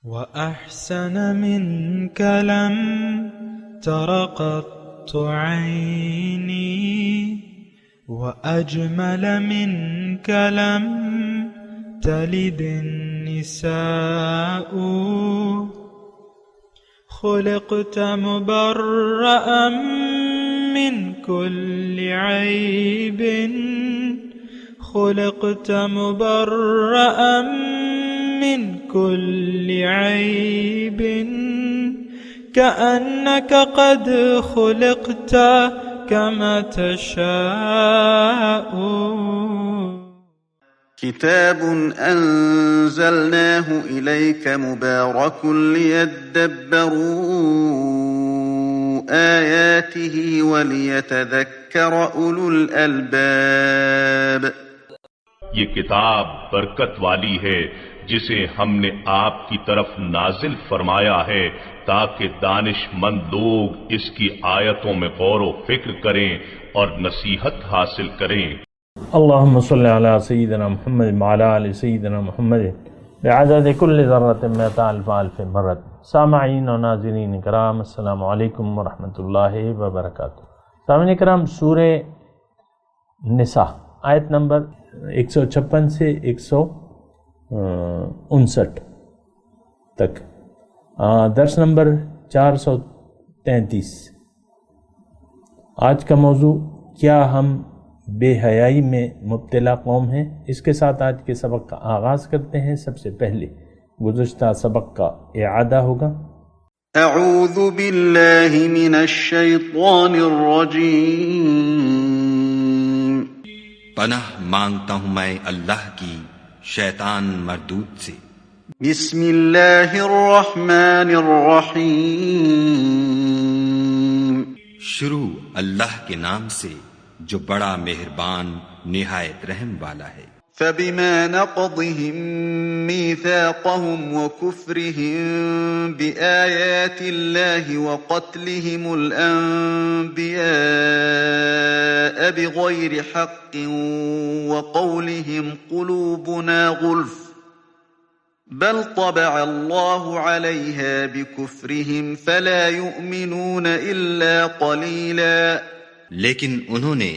وأحسن منك لم تر قط عيني وأجمل منك لم تلد النساء خلقت مبرأ من كل عيب خلقت مبرأ من كل عيب كأنك قد خلقت كما تشاء. كتاب أنزلناه إليك مبارك ليدبروا آياته وليتذكر أولو الألباب. یہ کتاب برکت والی ہے جسے ہم نے آپ کی طرف نازل فرمایا ہے تاکہ دانش مند لوگ اس کی آیتوں میں غور و فکر کریں اور نصیحت حاصل کریں. اللہم صلی علی سیدنا محمد وعلی آل سیدنا محمد بعدد کل ذرۃ مئۃ الف الف مرۃ. سامعین و ناظرین کرام، السلام علیکم ورحمۃ اللہ وبرکاتہ. سامعین کرام، سورہ نساء آیت نمبر 156 سے 159 تک، درس نمبر 433. آج کا موضوع کیا ہم بے حیائی میں مبتلا قوم ہیں. اس کے ساتھ آج کے سبق کا آغاز کرتے ہیں. سب سے پہلے گزشتہ سبق کا اعادہ ہوگا. اعوذ باللہ من الشیطان الرجیم. پناہ مانگتا ہوں میں اللہ کی شیطان مردود سے. بسم اللہ الرحمن الرحیم. شروع اللہ کے نام سے جو بڑا مہربان نہایت رحم والا ہے. فبما نقضهم ميثاقهم وكفرهم بآيات الله وقتلهم الأنبياء بغير حق وقولهم قلوبنا غلف بل طبع الله عليها بكفرهم فلا يؤمنون إلا قليلا. لیکن انہوں نے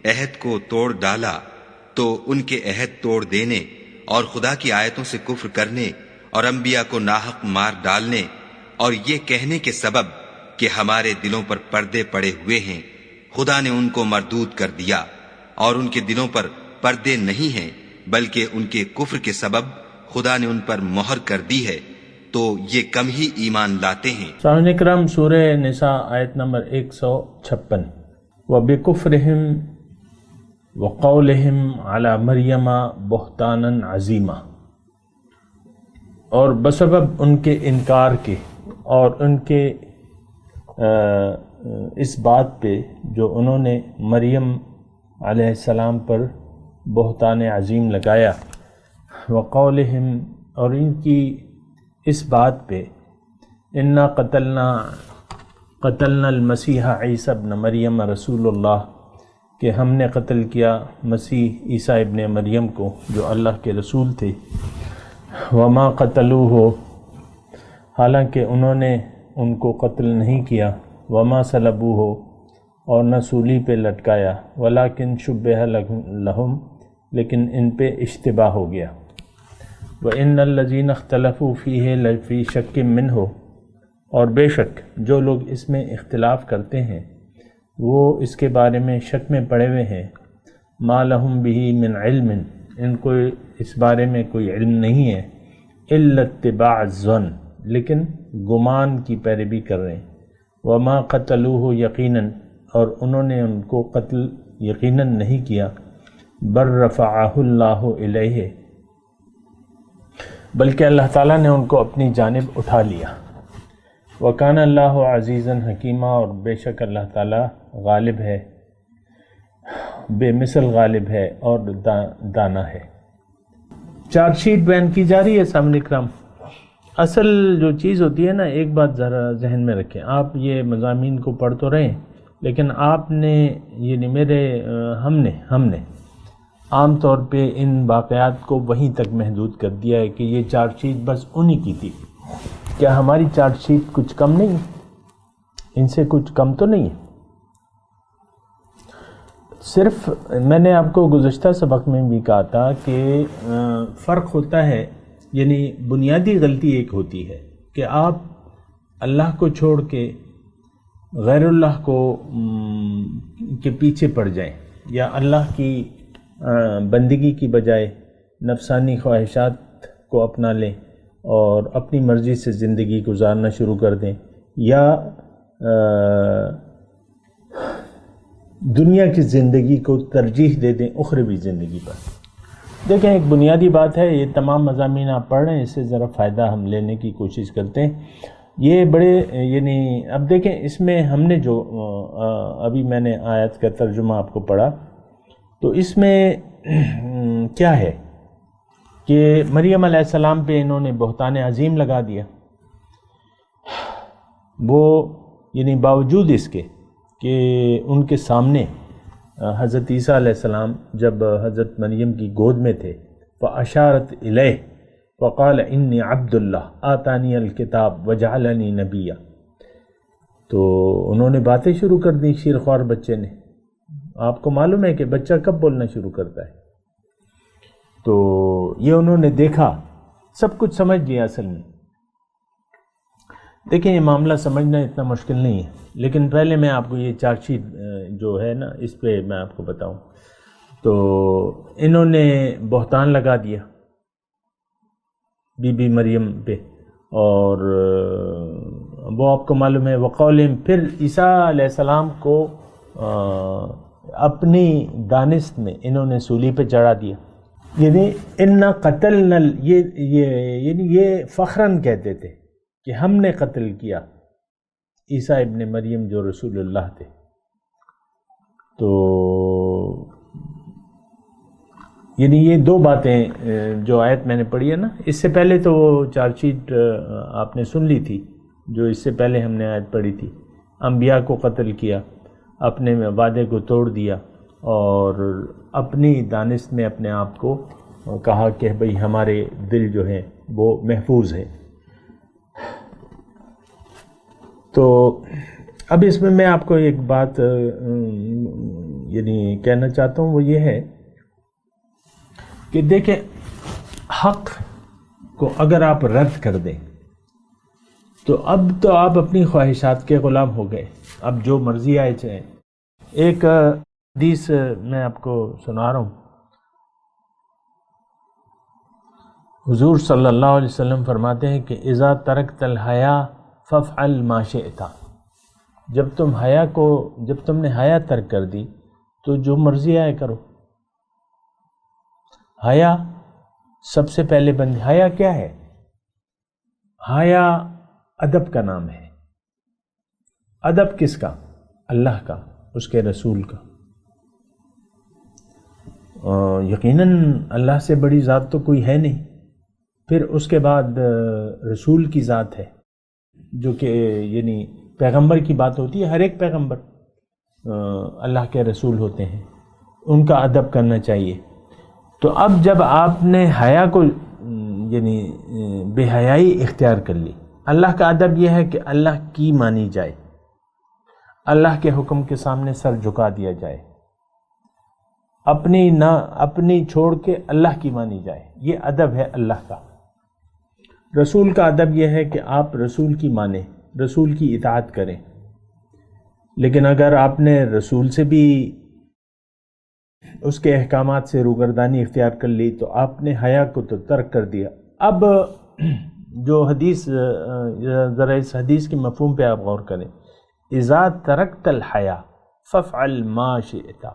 عہد کو توڑ ڈالا تو ان کے عہد توڑ دینے اور خدا کی آیتوں سے کفر کرنے اور انبیاء کو ناحق مار ڈالنے اور یہ کہنے کے سبب کہ ہمارے دلوں پر پردے پڑے ہوئے ہیں، خدا نے ان کو مردود کر دیا اور ان کے دلوں پر پردے نہیں ہیں بلکہ ان کے کفر کے سبب خدا نے ان پر مہر کر دی ہے، تو یہ کم ہی ایمان لاتے ہیں. سامعین کرام، سورہ نساء آیت نمبر 156. وَبِكُفْرِهِمْ وَقَوْلِهِمْ عَلَى مَرْيَمَ بُهْتَانًا عَظِيمًا، اور بسبب ان کے انکار کے اور ان کے اس بات پہ جو انہوں نے مریم علیہ السلام پر بہتان عظیم لگایا. وَقَوْلِهِمْ، اور ان کی اس بات پہ اِنَّا قتلنا المسیح عیسیٰ ابن مریم رسول اللہ، کہ ہم نے قتل کیا مسیح عیسیٰ ابن مریم کو جو اللہ کے رسول تھے. وما قتلوہ، حالانکہ انہوں نے ان کو قتل نہیں کیا. وما صلبوہ، اور نہ سولی پہ لٹکایا. ولکن شبہ لہم، لیکن ان پہ اشتباہ ہو گیا. وَإِنَّ الَّذِينَ اخْتَلَفُوا فِيهِ لَفِي شَكٍّ مِّنْهُ، اور بے شک جو لوگ اس میں اختلاف کرتے ہیں وہ اس کے بارے میں شک میں پڑے ہوئے ہیں. ما لہم بہ من علم، ان کو اس بارے میں کوئی علم نہیں ہے. الا اتباع الظن، لیکن گمان کی پیروی کر رہے ہیں. وما قتلوہ یقیناً، اور انہوں نے ان کو قتل یقیناً نہیں کیا. بل رفعہ اللہ الیہ، بلکہ اللہ تعالیٰ نے ان کو اپنی جانب اٹھا لیا. وَكَانَ اللَّهُ عَزِيزًا حَكِيمًا، اور بے شک اللہ تعالیٰ غالب ہے، بے مثل غالب ہے اور دانا ہے. چارج شیٹ بیان کی جا رہی ہے. سامعین اکرام، اصل جو چیز ہوتی ہے نا، ایک بات ذرا ذہن میں رکھیں. آپ یہ مضامین کو پڑھ تو رہے ہیں، لیکن آپ نے یعنی ہم نے عام طور پہ ان واقعات کو وہیں تک محدود کر دیا ہے کہ یہ چارج شیٹ بس انہی کی تھی. کیا ہماری چارج شیٹ کچھ کم نہیں ہے؟ ان سے کچھ کم تو نہیں ہے؟ صرف میں نے آپ کو گزشتہ سبق میں بھی کہا تھا کہ فرق ہوتا ہے، یعنی بنیادی غلطی ایک ہوتی ہے کہ آپ اللہ کو چھوڑ کے غیر اللہ کو کے پیچھے پڑ جائیں، یا اللہ کی بندگی کی بجائے نفسانی خواہشات کو اپنا لیں اور اپنی مرضی سے زندگی گزارنا شروع کر دیں، یا دنیا کی زندگی کو ترجیح دے دیں اخروی زندگی پر۔ دیکھیں، ایک بنیادی بات ہے، یہ تمام مضامین آپ پڑھ رہے ہیں، اس سے ذرا فائدہ ہم لینے کی کوشش کرتے ہیں۔ یہ بڑے یعنی اب دیکھیں، اس میں ہم نے جو ابھی میں نے آیت کا ترجمہ آپ کو پڑھا، تو اس میں کیا ہے کہ مریم علیہ السلام پہ انہوں نے بہتان عظیم لگا دیا۔ وہ یعنی باوجود اس کے کہ ان کے سامنے حضرت عیسیٰ علیہ السلام جب حضرت مریم کی گود میں تھے، فَأَشَارَتْ إِلَيْهِ وَقَالَ إِنِّي عَبْدُ اللَّهِ آتَانِيَ الْكِتَابَ وَجَعَلَنِي نَبِيًّا، تو انہوں نے باتیں شروع کر دی شیرخوار بچے نے۔ آپ کو معلوم ہے کہ بچہ کب بولنا شروع کرتا ہے؟ تو یہ انہوں نے دیکھا، سب کچھ سمجھ لیا اصل میں۔ دیکھیں، یہ معاملہ سمجھنا اتنا مشکل نہیں ہے، لیکن پہلے میں آپ کو یہ چارج شیٹ جو ہے نا، اس پہ میں آپ کو بتاؤں۔ تو انہوں نے بہتان لگا دیا بی بی مریم پہ، اور وہ آپ کو معلوم ہے وقولہم، پھر عیسیٰ علیہ السلام کو اپنی دانست میں انہوں نے سولی پہ چڑھا دیا۔ یعنی اِنَّا قَتَلْنَا، یہ فخراً کہتے تھے کہ ہم نے قتل کیا عیسیٰ ابن مریم جو رسول اللہ تھے۔ تو یعنی یہ دو باتیں جو آیت میں نے پڑھی ہے نا، اس سے پہلے تو وہ چارج شیٹ آپ نے سن لی تھی، جو اس سے پہلے ہم نے آیت پڑھی تھی، انبیاء کو قتل کیا، اپنے وعدے کو توڑ دیا، اور اپنی دانست میں اپنے آپ کو کہا کہ بھئی ہمارے دل جو ہیں وہ محفوظ ہے۔ تو اب اس میں آپ کو ایک بات یعنی کہنا چاہتا ہوں، وہ یہ ہے کہ دیکھیں، حق کو اگر آپ رد کر دیں تو اب تو آپ اپنی خواہشات کے غلام ہو گئے، اب جو مرضی آئے چاہے۔ ایک حدیث میں آپ کو سنا رہا ہوں، حضور صلی اللہ علیہ وسلم فرماتے ہیں کہ اذا ترکت الحیا فافعل ما شئت، جب تم نے حیا ترک کر دی تو جو مرضی آئے کرو۔ حیا سب سے پہلے حیا کیا ہے؟ حیا ادب کا نام ہے۔ ادب کس کا؟ اللہ کا، اس کے رسول کا۔ یقیناً اللہ سے بڑی ذات تو کوئی ہے نہیں، پھر اس کے بعد رسول کی ذات ہے، جو کہ یعنی پیغمبر کی بات ہوتی ہے۔ ہر ایک پیغمبر اللہ کے رسول ہوتے ہیں، ان کا ادب کرنا چاہیے۔ تو اب جب آپ نے حیا کو یعنی بے حیائی اختیار کر لی، اللہ کا ادب یہ ہے کہ اللہ کی مانی جائے، اللہ کے حکم کے سامنے سر جھکا دیا جائے، اپنی چھوڑ کے اللہ کی مانی جائے، یہ ادب ہے اللہ کا۔ رسول کا ادب یہ ہے کہ آپ رسول کی مانیں، رسول کی اطاعت کریں۔ لیکن اگر آپ نے رسول سے بھی اس کے احکامات سے روگردانی اختیار کر لی تو آپ نے حیا کو تو ترک کر دیا۔ اب جو حدیث، ذرا اس حدیث کے مفہوم پہ آپ غور کریں، اذا ترکت الحیا فافعل ما شئت،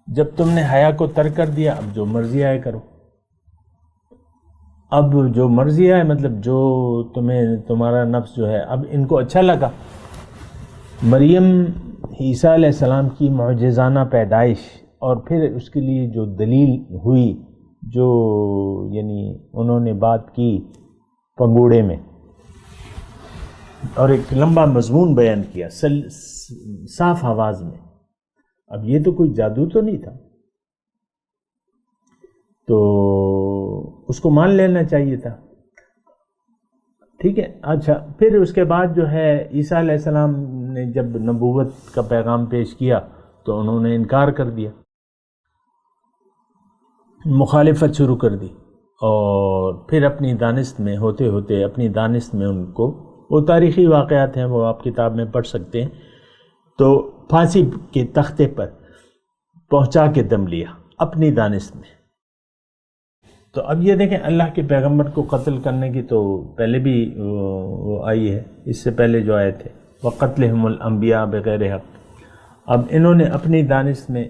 جب تم نے حیا کو ترک کر دیا اب جو مرضی آئے کرو۔ اب جو مرضی آئے مطلب جو تمہارا نفس جو ہے، اب ان کو اچھا لگا مریم عیسیٰ علیہ السلام کی معجزانہ پیدائش، اور پھر اس کے لیے جو دلیل ہوئی، جو یعنی انہوں نے بات کی پنگوڑے میں اور ایک لمبا مضمون بیان کیا صاف آواز میں۔ اب یہ تو کوئی جادو تو نہیں تھا، تو اس کو مان لینا چاہیے تھا۔ ٹھیک ہے. اچھا پھر اس کے بعد جو ہے عیسیٰ علیہ السلام نے جب نبوت کا پیغام پیش کیا تو انہوں نے انکار کر دیا، مخالفت شروع کر دی، اور پھر اپنی دانست میں ہوتے ہوتے اپنی دانست میں ان کو، وہ تاریخی واقعات ہیں، وہ آپ کتاب میں پڑھ سکتے ہیں، تو پھانسی کے تختے پر پہنچا کے دم لیا اپنی دانست میں. تو اب یہ دیکھیں اللہ کے پیغمبر کو قتل کرنے کی تو پہلے بھی وہ آئی ہے، اس سے پہلے جو آئے تھے وَقَتْلِهِمُ الْأَنْبِيَاءَ بِغَيْرِ حَقٍّ. اب انہوں نے اپنی دانست میں،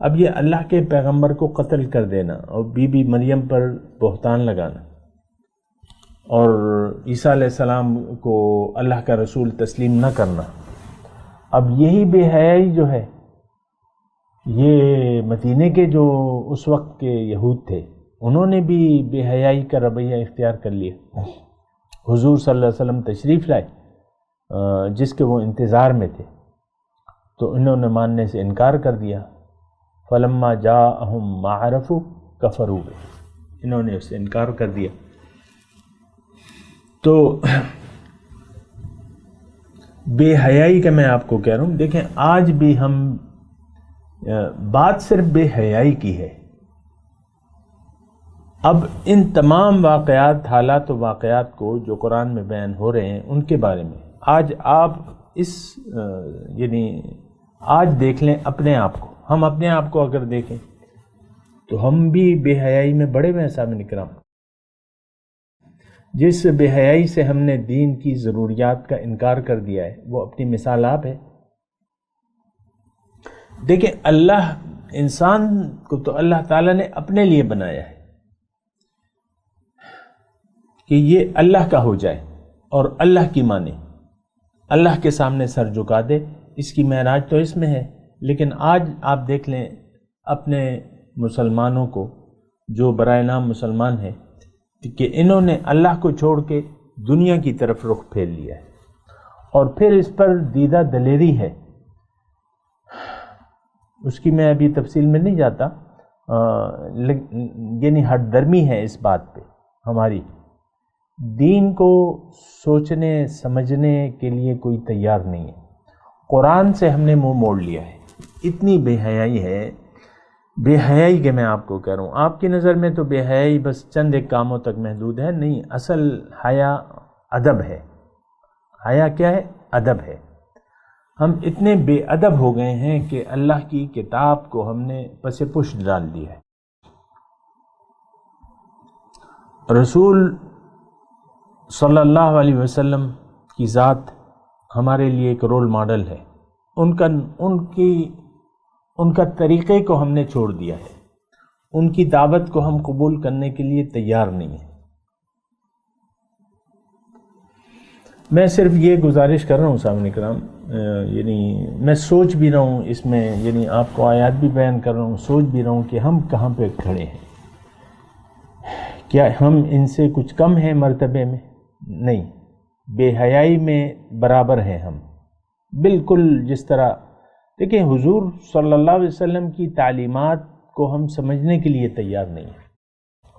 اب یہ اللہ کے پیغمبر کو قتل کر دینا اور بی بی مریم پر بہتان لگانا اور عیسیٰ علیہ السلام کو اللہ کا رسول تسلیم نہ کرنا، اب یہی بے حیائی جو ہے، یہ مدینے کے جو اس وقت کے یہود تھے انہوں نے بھی بے حیائی کا رویہ اختیار کر لیا. حضور صلی اللہ علیہ وسلم تشریف لائے جس کے وہ انتظار میں تھے، تو انہوں نے ماننے سے انکار کر دیا. فلما جاءہم ما عرفوا کفروا بہ، انہوں نے اس سے انکار کر دیا. تو بے حیائی کا میں آپ کو کہہ رہا ہوں، دیکھیں آج بھی ہم، بات صرف بے حیائی کی ہے، اب ان تمام واقعات، حالات و واقعات کو جو قرآن میں بیان ہو رہے ہیں ان کے بارے میں آج آپ یعنی آج دیکھ لیں اپنے آپ کو. ہم اپنے آپ کو اگر دیکھیں تو ہم بھی بے حیائی میں بڑے ہوئے ہیں سامعین کرام. جس بے حیائی سے ہم نے دین کی ضروریات کا انکار کر دیا ہے وہ اپنی مثال آپ ہے. دیکھیں اللہ، انسان کو تو اللہ تعالیٰ نے اپنے لیے بنایا ہے کہ یہ اللہ کا ہو جائے اور اللہ کی مانے، اللہ کے سامنے سر جھکا دے. اس کی معراج تو اس میں ہے، لیکن آج آپ دیکھ لیں اپنے مسلمانوں کو جو برائے نام مسلمان ہیں کہ انہوں نے اللہ کو چھوڑ کے دنیا کی طرف رخ پھیر لیا ہے، اور پھر اس پر دیدہ دلیری ہے. اس کی میں ابھی تفصیل میں نہیں جاتا، یعنی ہٹ درمی ہے اس بات پہ ہماری. دین کو سوچنے سمجھنے کے لیے کوئی تیار نہیں ہے. قرآن سے ہم نے منہ موڑ لیا ہے. اتنی بے حیائی ہے، بے حیائی کہ میں آپ کو کہہ رہا ہوں، آپ کی نظر میں تو بے حیائی بس چند ایک کاموں تک محدود ہے. نہیں، اصل حیا ادب ہے. حیا کیا ہے؟ ادب ہے. ہم اتنے بے ادب ہو گئے ہیں کہ اللہ کی کتاب کو ہم نے پس پشت ڈال دیا ہے. رسول صلی اللہ علیہ وسلم کی ذات ہمارے لیے ایک رول ماڈل ہے. ان کا طریقے کو ہم نے چھوڑ دیا ہے. ان کی دعوت کو ہم قبول کرنے کے لیے تیار نہیں ہیں. میں صرف یہ گزارش کر رہا ہوں سامعین کرام، یعنی میں سوچ بھی رہا ہوں اس میں، یعنی آپ کو آیات بھی بیان کر رہا ہوں، سوچ بھی رہا ہوں کہ ہم کہاں پہ کھڑے ہیں. کیا ہم ان سے کچھ کم ہیں مرتبے میں؟ نہیں، بے حیائی میں برابر ہیں ہم. بالکل جس طرح دیکھیں حضور صلی اللہ علیہ وسلم کی تعلیمات کو ہم سمجھنے کے لیے تیار نہیں ہیں.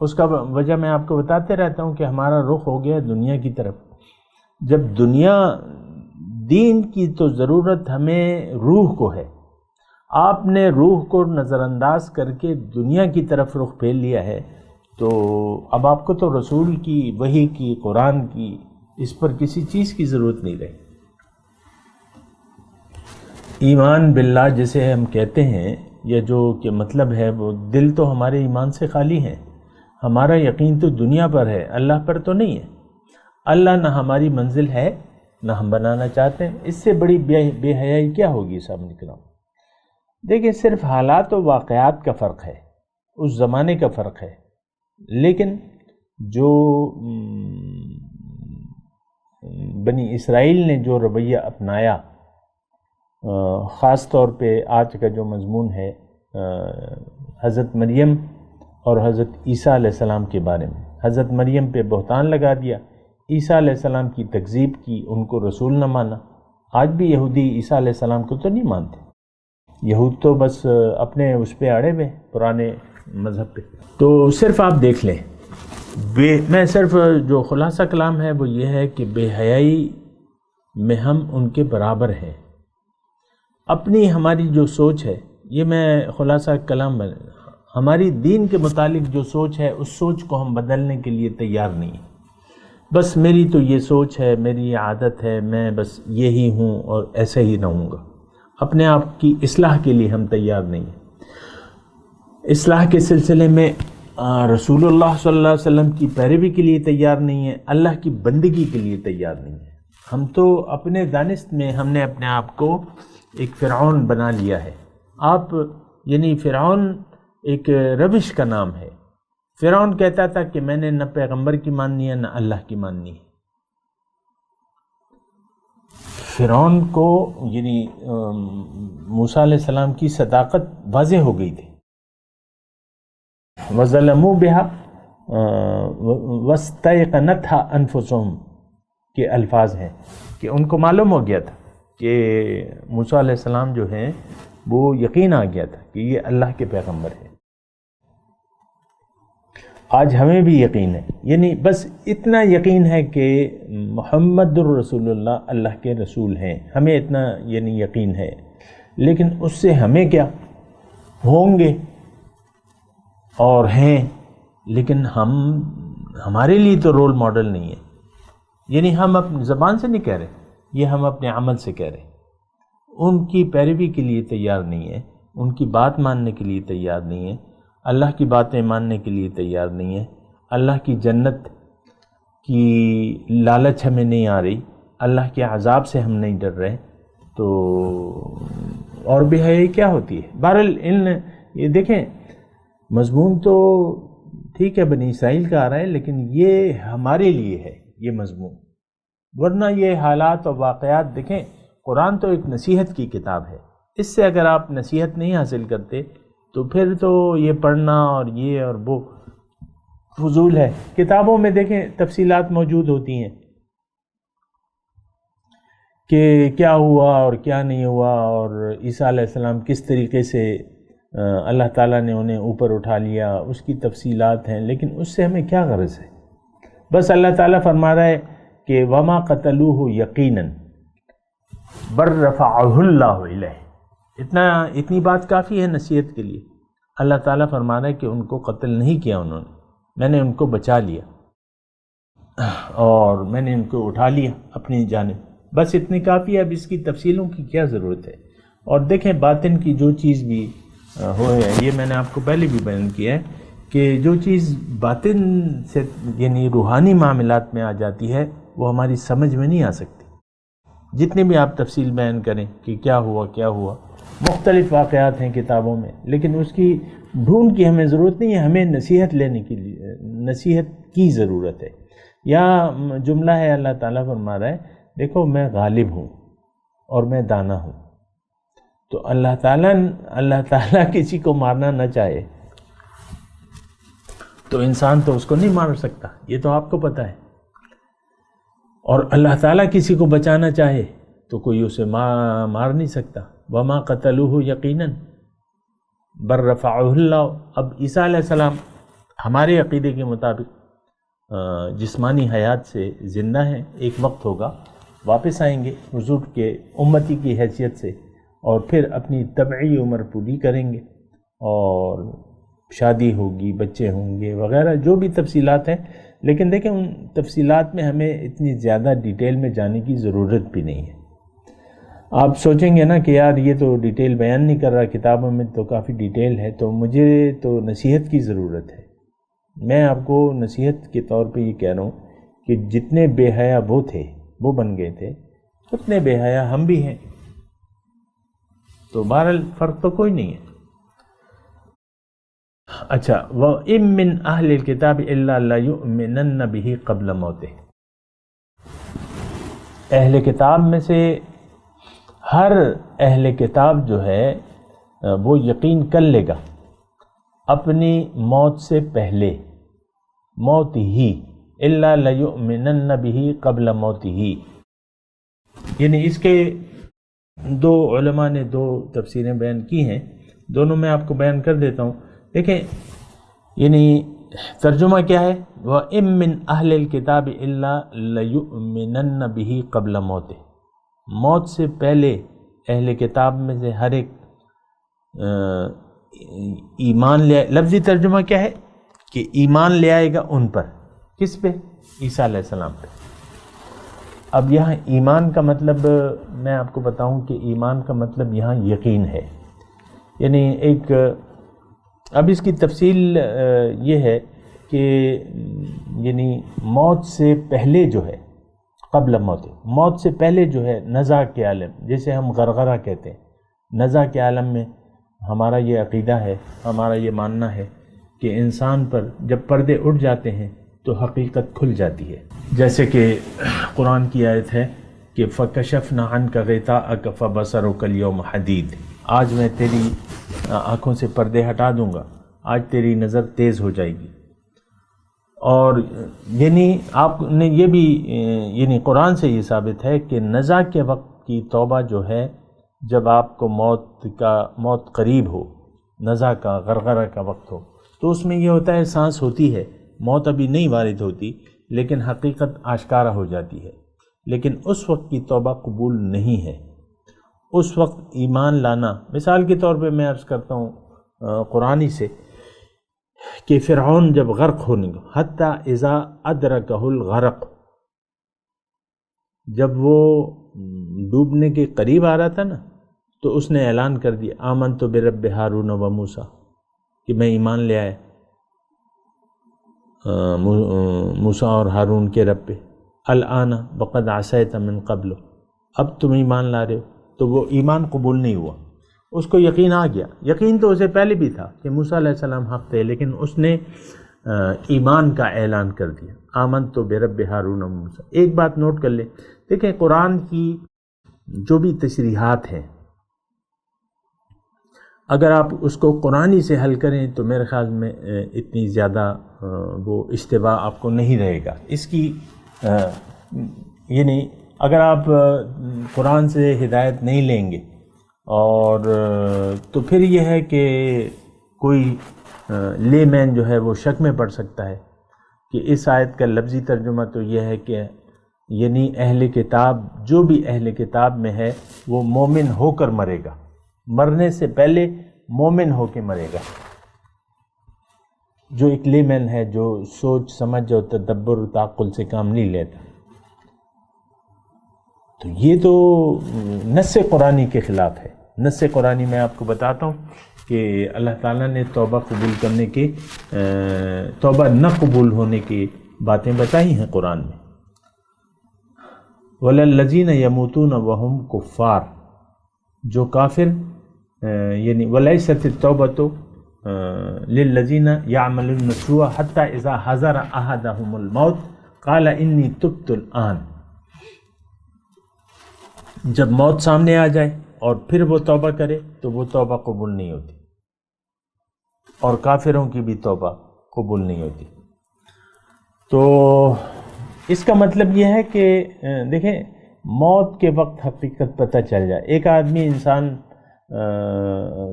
اس کا وجہ میں آپ کو بتاتے رہتا ہوں کہ ہمارا رخ ہو گیا دنیا کی طرف. جب دنیا، دین کی تو ضرورت ہمیں روح کو ہے، آپ نے روح کو نظر انداز کر کے دنیا کی طرف رخ پھیر لیا ہے، تو اب آپ کو تو رسول کی، وحی کی، قرآن کی، اس پر کسی چیز کی ضرورت نہیں رہی. ایمان باللہ جسے ہم کہتے ہیں، یا جو کہ مطلب ہے وہ دل تو ہمارے ایمان سے خالی ہیں. ہمارا یقین تو دنیا پر ہے، اللہ پر تو نہیں ہے. اللہ نہ ہماری منزل ہے نہ ہم بنانا چاہتے ہیں. اس سے بڑی بے حیائی کیا ہوگی سامنے کرام؟ دیکھیں صرف حالات و واقعات کا فرق ہے، اس زمانے کا فرق ہے، لیکن جو بنی اسرائیل نے جو رویہ اپنایا، خاص طور پہ آج کا جو مضمون ہے حضرت مریم اور حضرت عیسیٰ علیہ السلام کے بارے میں، حضرت مریم پہ بہتان لگا دیا، عیسیٰ علیہ السلام کی تکذیب کی، ان کو رسول نہ مانا. آج بھی یہودی عیسیٰ علیہ السلام کو تو نہیں مانتے. یہود تو بس اپنے اس پہ اڑے ہوئے پرانے مذہب پہ. تو صرف آپ دیکھ لیں میں صرف جو خلاصہ کلام ہے وہ یہ ہے کہ بے حیائی میں ہم ان کے برابر ہیں. اپنی ہماری جو سوچ ہے، یہ میں خلاصہ کلام، ہماری دین کے متعلق جو سوچ ہے اس سوچ کو ہم بدلنے کے لیے تیار نہیں ہیں. بس میری تو یہ سوچ ہے، میری عادت ہے، میں بس یہی ہوں اور ایسے ہی رہوں گا. اپنے آپ کی اصلاح کے لیے ہم تیار نہیں ہیں. اصلاح کے سلسلے میں رسول اللہ صلی اللہ علیہ وسلم کی پیروی کے لیے تیار نہیں ہیں، اللہ کی بندگی کے لیے تیار نہیں ہیں. ہم تو اپنے دانست میں ہم نے اپنے آپ کو ایک فرعون بنا لیا ہے. آپ یعنی فرعون ایک روش کا نام ہے. فرعون کہتا تھا کہ میں نے نہ پیغمبر کی ماننی ہے نہ اللہ کی ماننی ہے. فرعون کو یعنی موسیٰ علیہ السلام کی صداقت واضح ہو گئی تھی. وَظَلَمُوا بِهَا وَاسْتَيْقَنَتْهَا أَنفُسُهُمْ کے الفاظ ہیں کہ ان کو معلوم ہو گیا تھا کہ موسیٰ علیہ السلام جو ہیں وہ یقین آ گیا تھا کہ یہ اللہ کے پیغمبر ہیں. آج ہمیں بھی یقین ہے، یعنی بس اتنا یقین ہے کہ محمد الرسول اللہ اللہ کے رسول ہیں. ہمیں اتنا یعنی یقین ہے، لیکن اس سے ہمیں کیا ہوں گے اور ہیں، لیکن ہمارے لیے تو رول ماڈل نہیں ہے. یعنی ہم اپنی زبان سے نہیں کہہ رہے، یہ ہم اپنے عمل سے کہہ رہے ہیں. ان کی پیروی کے لیے تیار نہیں ہے، ان کی بات ماننے کے لیے تیار نہیں ہے، اللہ کی باتیں ماننے کے لیے تیار نہیں ہے. اللہ کی جنت کی لالچ ہمیں نہیں آ رہی، اللہ کے عذاب سے ہم نہیں ڈر رہے. تو اور بے حیائی کیا ہوتی ہے؟ بہرحال یہ دیکھیں، مضمون تو ٹھیک ہے بنی اسرائیل کا آ رہا ہے، لیکن یہ ہمارے لیے ہے یہ مضمون. ورنہ یہ حالات اور واقعات دیکھیں، قرآن تو ایک نصیحت کی کتاب ہے. اس سے اگر آپ نصیحت نہیں حاصل کرتے تو پھر تو یہ پڑھنا اور یہ اور وہ فضول ہے. کتابوں میں دیکھیں تفصیلات موجود ہوتی ہیں کہ کیا ہوا اور کیا نہیں ہوا، اور عیسیٰ علیہ السلام کس طریقے سے اللہ تعالیٰ نے انہیں اوپر اٹھا لیا، اس کی تفصیلات ہیں. لیکن اس سے ہمیں کیا غرض ہے؟ بس اللہ تعالیٰ فرما رہا ہے کہ وما قتلوہ یقیناً بل رفعہ اللہ الیہ. اتنی بات کافی ہے نصیحت کے لیے. اللہ تعالیٰ فرما رہا ہے کہ ان کو قتل نہیں کیا انہوں نے، میں نے ان کو بچا لیا اور میں نے ان کو اٹھا لیا اپنی جانب. بس اتنی کافی ہے، اب اس کی تفصیلوں کی کیا ضرورت ہے؟ اور دیکھیں باطن کی جو چیز بھی ہوئے، یہ میں نے آپ کو پہلے بھی بیان کیا ہے کہ جو چیز باطن سے یعنی روحانی معاملات میں آ جاتی ہے وہ ہماری سمجھ میں نہیں آ سکتی. جتنی بھی آپ تفصیل بیان کریں کہ کیا ہوا، مختلف واقعات ہیں کتابوں میں، لیکن اس کی ڈھونڈ کی ہمیں ضرورت نہیں ہے. ہمیں نصیحت لینے کے لیے نصیحت کی ضرورت ہے. یا جملہ ہے اللہ تعالیٰ فرما رہا ہے دیکھو میں غالب ہوں اور میں دانا ہوں. تو اللہ تعالیٰ کسی کو مارنا نہ چاہے تو انسان تو اس کو نہیں مار سکتا، یہ تو آپ کو پتہ ہے. اور اللہ تعالیٰ کسی کو بچانا چاہے تو کوئی اسے مار نہیں سکتا. وما قتلوہ یقیناً بل رفعہ اللہ. اب عیسیٰ علیہ السلام ہمارے عقیدے کے مطابق جسمانی حیات سے زندہ ہیں. ایک وقت ہوگا واپس آئیں گے حضور کے امتی کی حیثیت سے، اور پھر اپنی طبعی عمر پوری کریں گے اور شادی ہوگی، بچے ہوں گے وغیرہ جو بھی تفصیلات ہیں. لیکن دیکھیں ان تفصیلات میں ہمیں اتنی زیادہ ڈیٹیل میں جانے کی ضرورت بھی نہیں ہے. آپ سوچیں گے نا کہ یار یہ تو ڈیٹیل بیان نہیں کر رہا، کتابوں میں تو کافی ڈیٹیل ہے، تو مجھے تو نصیحت کی ضرورت ہے. میں آپ کو نصیحت کے طور پہ یہ کہہ رہا ہوں کہ جتنے بے حیا وہ تھے، وہ بن گئے تھے، اتنے بے حیا ہم بھی ہیں. تو بہرحال فرق تو کوئی نہیں ہے. اچھا، وَإِن مِّنْ أَهْلِ الْكِتَابِ إِلَّا لَيُؤْمِنَنَّ بِهِ قَبْلَ مَوْتِهِ. اہل کتاب میں سے ہر اہل کتاب جو ہے وہ یقین کر لے گا اپنی موت سے پہلے، موت ہی، إِلَّا لَيُؤْمِنَنَّ بِهِ قَبْلَ مَوْتِهِ. یعنی اس کے دو علماء نے دو تفسیریں بیان کی ہیں، دونوں میں آپ کو بیان کر دیتا ہوں. دیکھیں یعنی ترجمہ کیا ہے؟ وَإِن مِّنْ أَهْلِ الْكِتَابِ إِلَّا لَيُؤْمِنَنَّ بِهِ قَبْلَ مَوْتِهِ، موت سے پہلے اہل کتاب میں سے ہر ایک ایمان لے، لفظی ترجمہ کیا ہے کہ ایمان لے آئے گا ان پر، کس پہ؟ عیسیٰ علیہ السلام پہ۔ اب یہاں ایمان کا مطلب میں آپ کو بتاؤں کہ ایمان کا مطلب یہاں یقین ہے، یعنی ایک، اب اس کی تفصیل یہ ہے کہ یعنی موت سے پہلے جو ہے، قبل موت سے پہلے جو ہے نزع کے عالم، جیسے ہم غرغرہ کہتے ہیں، نزع کے عالم میں ہمارا یہ عقیدہ ہے، ہمارا یہ ماننا ہے کہ انسان پر جب پردے اٹھ جاتے ہیں تو حقیقت کھل جاتی ہے، جیسے کہ قرآن کی آیت ہے کہ فَكَشَفْنَا عَنْكَ غِطَاءَكَ فَبَصَرُكَ الْيَوْمَ حَدِيدٌ، آج میں تیری آنکھوں سے پردے ہٹا دوں گا، آج تیری نظر تیز ہو جائے گی۔ اور یعنی آپ نے یہ بھی یعنی قرآن سے یہ ثابت ہے کہ نزع کے وقت کی توبہ جو ہے، جب آپ کو موت قریب ہو، نزع کا غرغرہ کا وقت ہو، تو اس میں یہ ہوتا ہے سانس ہوتی ہے، موت ابھی نہیں وارد ہوتی لیکن حقیقت آشکارا ہو جاتی ہے، لیکن اس وقت کی توبہ قبول نہیں ہے۔ اس وقت ایمان لانا، مثال کے طور پہ میں عرض کرتا ہوں قرآنی سے کہ فرعون جب غرق ہونے گا، حتیٰ اذا ادرکہ الغرق، جب وہ ڈوبنے کے قریب آ رہا تھا نا، تو اس نے اعلان کر دیا آمنت برب ہارون و موسیٰ، کہ میں ایمان لے آیا موسیٰ اور ہارون کے رب پہ، الآن وقد عصیت من قبل، اب تم ایمان لا رہے ہو، تو وہ ایمان قبول نہیں ہوا، اس کو یقین آ گیا، یقین تو اسے پہلے بھی تھا کہ موسیٰ علیہ السلام حق تھے، لیکن اس نے ایمان کا اعلان کر دیا، آمنت برب ہارون و موسیٰ۔ ایک بات نوٹ کر لیں، دیکھیں قرآن کی جو بھی تشریحات ہیں، اگر آپ اس کو قرآنی سے حل کریں تو میرے خیال میں اتنی زیادہ وہ اشتباہ آپ کو نہیں رہے گا۔ اس کی یعنی اگر آپ قرآن سے ہدایت نہیں لیں گے اور تو پھر یہ ہے کہ کوئی لے مین جو ہے وہ شک میں پڑ سکتا ہے کہ اس آیت کا لفظی ترجمہ تو یہ ہے کہ یعنی اہل کتاب، جو بھی اہل کتاب میں ہے وہ مومن ہو کر مرے گا، مرنے سے پہلے مومن ہو کے مرے گا۔ جو ایک لے مین ہے، جو سوچ سمجھ اور تدبر و تعقل سے کام نہیں لیتا، تو یہ تو نص قرآنی کے خلاف ہے۔ نص قرآنی میں آپ کو بتاتا ہوں کہ اللہ تعالیٰ نے توبہ قبول کرنے کے توبہ نہ قبول ہونے کی باتیں بتائی ہیں قرآن میں۔ وَلَلَّذِينَ يَمُوتُونَ وَهُمْ كُفَّارٌ، جو کافر یعنی وَلَيْسَتِ التَّوْبَةُ لِلَّذِينَ يَعْمَلُونَ السُّوءَ حَتَّى إِذَا حَضَرَ أَحَدَهُمُ الْمَوْتُ قَالَ إِنِّي تُبْتُ الْآنَ، جب موت سامنے آ جائے اور پھر وہ توبہ کرے تو وہ توبہ قبول نہیں ہوتی، اور کافروں کی بھی توبہ قبول نہیں ہوتی۔ تو اس کا مطلب یہ ہے کہ دیکھیں موت کے وقت حقیقت پتہ چل جائے۔ ایک آدمی انسان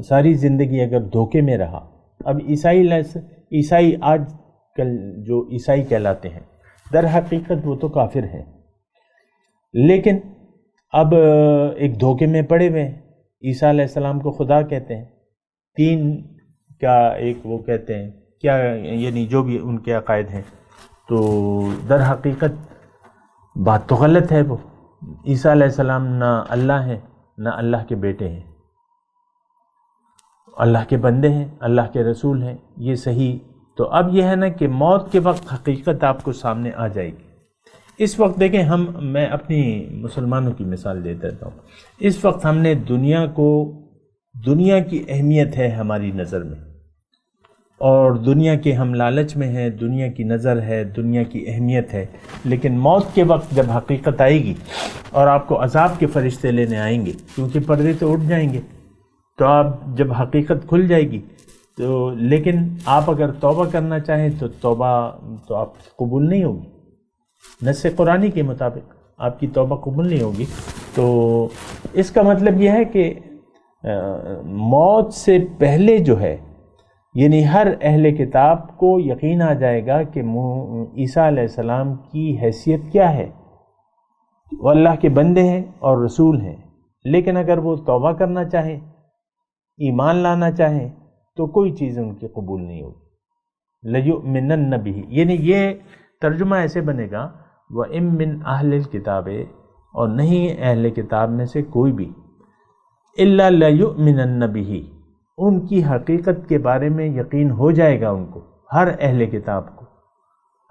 ساری زندگی اگر دھوکے میں رہا، اب عیسائی آج کل جو عیسائی کہلاتے ہیں، در حقیقت وہ تو کافر ہیں، لیکن اب ایک دھوکے میں پڑے ہوئے ہیں، عیسیٰ علیہ السلام کو خدا کہتے ہیں، تین کا ایک وہ کہتے ہیں کیا، یعنی جو بھی ان کے عقائد ہیں، تو در حقیقت بات تو غلط ہے۔ وہ عیسیٰ علیہ السلام نہ اللہ ہیں نہ اللہ کے بیٹے ہیں، اللہ کے بندے ہیں، اللہ کے رسول ہیں، یہ صحیح۔ تو اب یہ ہے نا کہ موت کے وقت حقیقت آپ کو سامنے آ جائے گی۔ اس وقت دیکھیں میں اپنی مسلمانوں کی مثال دے دیتا ہوں، اس وقت ہم نے دنیا کی اہمیت ہے ہماری نظر میں، اور دنیا کے ہم لالچ میں ہیں، دنیا کی نظر ہے، دنیا کی اہمیت ہے، لیکن موت کے وقت جب حقیقت آئے گی اور آپ کو عذاب کے فرشتے لینے آئیں گے، کیونکہ پردے تو اٹھ جائیں گے، تو آپ جب حقیقت کھل جائے گی تو لیکن آپ اگر توبہ کرنا چاہیں تو توبہ تو آپ قبول نہیں ہوگی، نص قرآنی کے مطابق آپ کی توبہ قبول نہیں ہوگی۔ تو اس کا مطلب یہ ہے کہ موت سے پہلے جو ہے یعنی ہر اہل کتاب کو یقین آ جائے گا کہ عیسیٰ علیہ السلام کی حیثیت کیا ہے، وہ اللہ کے بندے ہیں اور رسول ہیں، لیکن اگر وہ توبہ کرنا چاہیں، ایمان لانا چاہیں تو کوئی چیز ان کی قبول نہیں ہوگی۔ لَيُؤْمِنَنَّ بِهِ، یعنی یہ ترجمہ ایسے بنے گا وَإِن مِّنْ أَهْلِ الْكِتَابِ، اور نہیں اہل کتاب میں سے کوئی بھی، إِلَّا لَيُؤْمِنَنَّ بِهِ، ان کی حقیقت کے بارے میں یقین ہو جائے گا ان کو، ہر اہل کتاب کو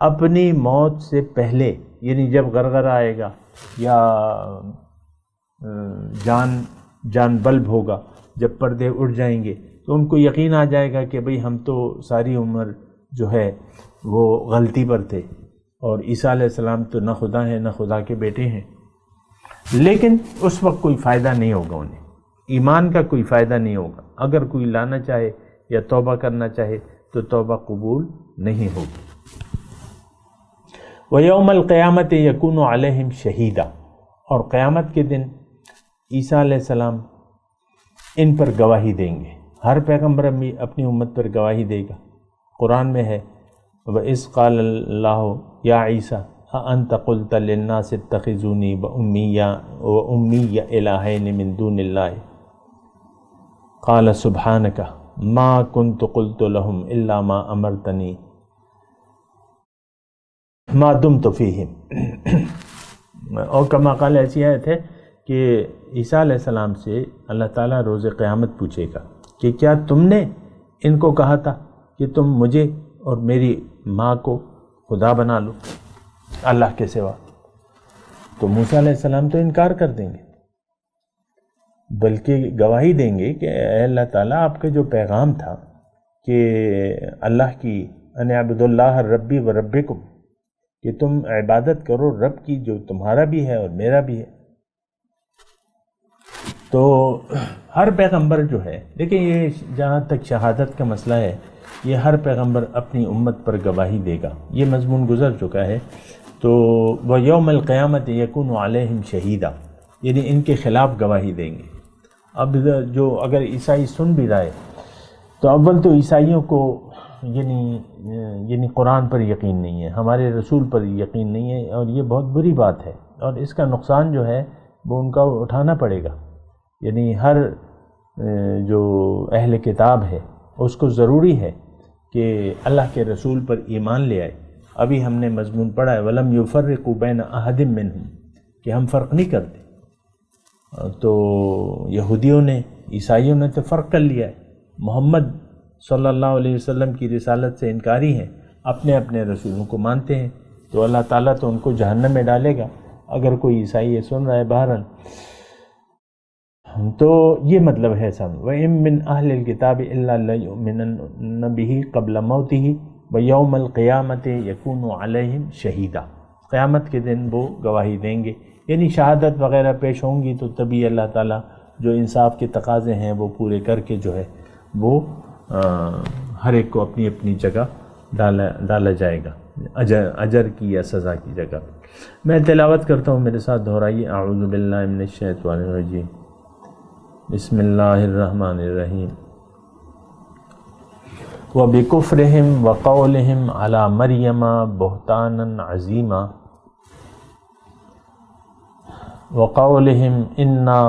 اپنی موت سے پہلے، یعنی جب غرغرہ آئے گا یا جان بلب ہوگا، جب پردے اٹھ جائیں گے تو ان کو یقین آ جائے گا کہ بھئی ہم تو ساری عمر جو ہے وہ غلطی پر تھے، اور عیسیٰ علیہ السلام تو نہ خدا ہیں نہ خدا کے بیٹے ہیں، لیکن اس وقت کوئی فائدہ نہیں ہوگا، انہیں ایمان کا کوئی فائدہ نہیں ہوگا۔ اگر کوئی لانا چاہے یا توبہ کرنا چاہے تو توبہ قبول نہیں ہوگی۔ وَيَوْمَ الْقِيَامَةِ يَكُونُ عَلَيْهِمْ شَهِيدًا، اور قیامت کے دن عیسیٰ علیہ السلام ان پر گواہی دیں گے۔ ہر پیغمبر اپنی امت پر گواہی دے گا۔ قرآن میں ہے وَإِذْ قَالَ اللَّهُ يَا عِيسَىٰ أَأَنْتَ قُلْتَ لِلنَّاسِ اتَّخِذُونِي وَأُمِّيَّ إِلَٰهَيْنِ مِن دُونِ اللَّهِ قَالَ سُبْحَانَكَ مَا كُنْتُ قُلْتُ لَهُمْ إِلَّا مَا أَمَرْتَنِي مَا دُمْتُ فِيهِمْ۔ اور کما قال ایسی آیت ہے کہ عیسیٰ علیہ السلام سے اللہ تعالیٰ روز قیامت پوچھے گا کہ کیا تم نے ان کو کہا تھا کہ تم مجھے اور میری ماں کو خدا بنا لو اللہ کے سوا؟ تو موسیٰ علیہ السلام تو انکار کر دیں گے، بلکہ گواہی دیں گے کہ اے اللہ تعالیٰ، آپ کا جو پیغام تھا کہ اللہ کی ان اعبدوا اللہ ربی و ربکم، کہ تم عبادت کرو رب کی جو تمہارا بھی ہے اور میرا بھی ہے۔ تو ہر پیغمبر جو ہے، لیکن یہ جہاں تک شہادت کا مسئلہ ہے، یہ ہر پیغمبر اپنی امت پر گواہی دے گا، یہ مضمون گزر چکا ہے۔ تو وَيَوْمَ الْقِيَامَةِ يَكُونُ عَلَيْهِمْ شَهِيدًا، یعنی ان کے خلاف گواہی دیں گے۔ اب جو اگر عیسائی سن بھی رہا ہے تو اول تو عیسائیوں کو یعنی قرآن پر یقین نہیں ہے، ہمارے رسول پر یقین نہیں ہے، اور یہ بہت بری بات ہے، اور اس کا نقصان جو ہے وہ ان کا اٹھانا پڑے گا۔ یعنی ہر جو اہل کتاب ہے اس کو ضروری ہے کہ اللہ کے رسول پر ایمان لے آئے۔ ابھی ہم نے مضمون پڑھا ہے وَلَمْ يُفَرِّقُوا بَيْنَ أَحَدٍ مِّنْهُمْ، کہ ہم فرق نہیں کرتے۔ تو یہودیوں نے، عیسائیوں نے تو فرق کر لیا ہے، محمد صلی اللہ علیہ وسلم کی رسالت سے انکاری ہیں، اپنے اپنے رسولوں کو مانتے ہیں، تو اللہ تعالیٰ تو ان کو جہنم میں ڈالے گا اگر کوئی عیسائی یہ سن رہا ہے۔ بہرحال تو یہ مطلب ہے سب وَإِن مِّنْ أَهْلِ الْكِتَابِ إِلَّا لَيُؤْمِنَنَّ بِهِ قَبْلَ مَوْتِهِ وَيَوْمَ الْقِيَامَةِ يَكُونُ عَلَيْهِمْ شَهِيدًا، قیامت کے دن وہ گواہی دیں گے، یعنی شہادت وغیرہ پیش ہوں گی، تو تبھی اللہ تعالیٰ جو انصاف کے تقاضے ہیں وہ پورے کر کے جو ہے وہ ہر ایک کو اپنی اپنی جگہ ڈالا جائے گا، اجر کی یا سزا کی جگہ۔ میں تلاوت کرتا ہوں، میرے ساتھ دہرائیے۔ اعوذ باللہ من الشیطان الرجیم، بسم اللہ الرحمن الرحیم۔ وَبِكُفْرِهِمْ وَقَوْلِهِمْ عَلَى مَرْيَمَ بُهْتَانًا عَظِيمًا وَقَوْلِهِمْ إِنَّا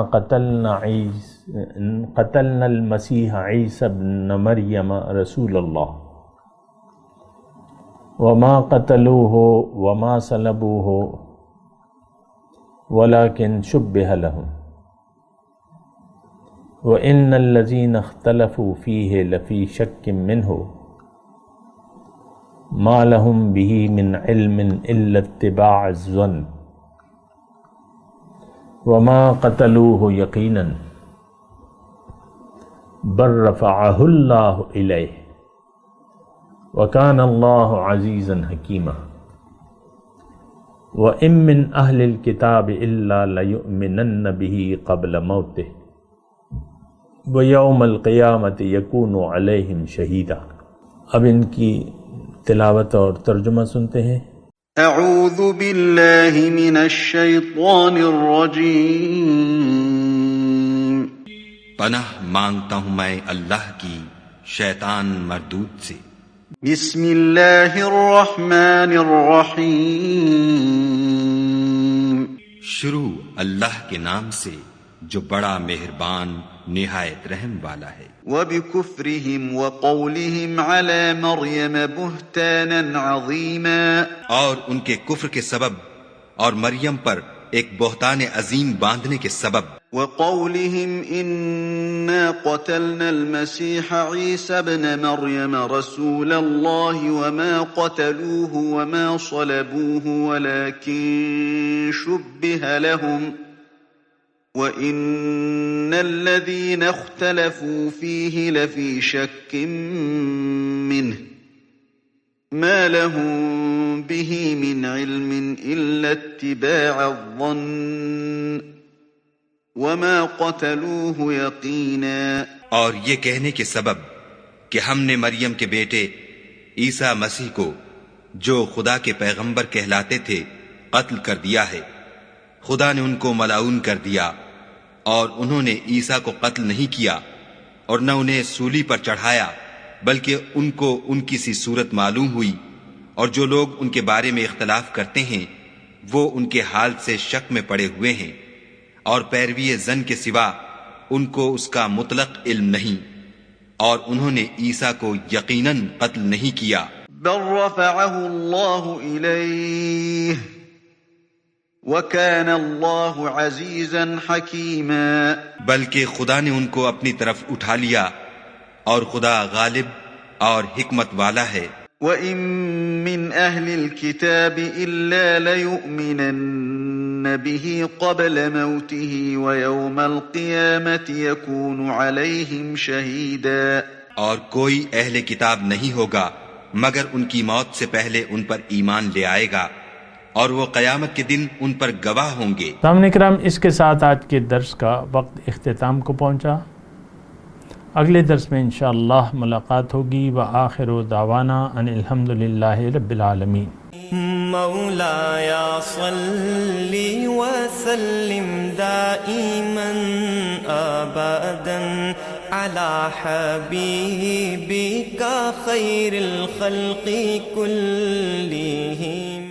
قَتَلْنَا الْمَسِيحَ عِيسَى ابْنَ مَرْيَمَ رَسُولَ اللَّهِ وَمَا قَتَلُوهُ وَمَا صَلَبُوهُ وَلَكِنْ شُبِّهَ لَهُمْ وَإِنَّ الَّذِينَ اخْتَلَفُوا فِيهِ لَفِي شَكٍّ مِّنْهُ مَا لَهُمْ بِهِ مِنْ عِلْمٍ إِلَّا اتِّبَاعَ الظَّنِّ وَمَا قَتَلُوهُ يَقِينًا بَلْ رَفَعَهُ اللَّهُ إِلَيْهِ وَكَانَ اللَّهُ عَزِيزًا حَكِيمًا وَإِن مِّنْ أَهْلِ الْكِتَابِ إِلَّا لَيُؤْمِنَنَّ بِهِ قَبْلَ مَوْتِهِ وَيَوْمَ الْقِيَامَةِ يَكُونُ عَلَيْهِمْ شَهِيدًا۔ اب ان کی تلاوت اور ترجمہ سنتے ہیں۔ اعوذ باللہ من الشیطان الرجیم، پناہ مانگتا ہوں میں اللہ کی شیطان مردود سے۔ بسم اللہ الرحمن الرحیم، شروع اللہ کے نام سے جو بڑا مہربان نہایت رحم والا ہے۔ وبکفرہم وقولہم علی مریم بہتانا عظیما، اور ان کے کفر کے سبب اور مریم پر ایک بہتان عظیم باندھنے کے سبب۔ وقولهم إنا قتلنا المسيح عيسى ابن مريم رسول الله وما قتلوه وما صلبوه ولكن شبه لهم وإن الذين اختلفوا فيه لفي شك منه ما لهم به من علم إلا اتباع الظن وما قتلوه یقینا، اور یہ کہنے کے سبب کہ ہم نے مریم کے بیٹے عیسیٰ مسیح کو جو خدا کے پیغمبر کہلاتے تھے قتل کر دیا ہے۔ خدا نے ان کو ملعون کر دیا، اور انہوں نے عیسیٰ کو قتل نہیں کیا اور نہ انہیں سولی پر چڑھایا، بلکہ ان کو ان کی سی صورت معلوم ہوئی، اور جو لوگ ان کے بارے میں اختلاف کرتے ہیں وہ ان کے حال سے شک میں پڑے ہوئے ہیں، اور پیروی زن کے سوا ان کو اس کا مطلق علم نہیں، اور انہوں نے عیسیٰ کو یقیناً قتل نہیں کیا۔ بل رفعه اللہ الیہ وکان اللہ عزیزا حکیما، بلکہ خدا نے ان کو اپنی طرف اٹھا لیا، اور خدا غالب اور حکمت والا ہے۔ وَإِن مِّنْ أَهْلِ الْكِتَابِ إِلَّا لَيُؤْمِنَنَّ بِهِ قَبْلَ مَوْتِهِ وَيَوْمَ الْقِيَامَةِ يَكُونُ عَلَيْهِمْ شَهِيدًا، اور کوئی اہل کتاب نہیں ہوگا مگر ان کی موت سے پہلے ان پر ایمان لے آئے گا، اور وہ قیامت کے دن ان پر گواہ ہوں گے۔ سامعین کرام، اس کے ساتھ آج کے درس کا وقت اختتام کو پہنچا۔ اگلے درس میں انشاءاللہ ملاقات ہوگی۔ وآخر دعوانا ان الحمدللہ رب العالمین۔ مولایا صلی وسلم دائما ابدا علی حبیبک خیر الخلق کلہم۔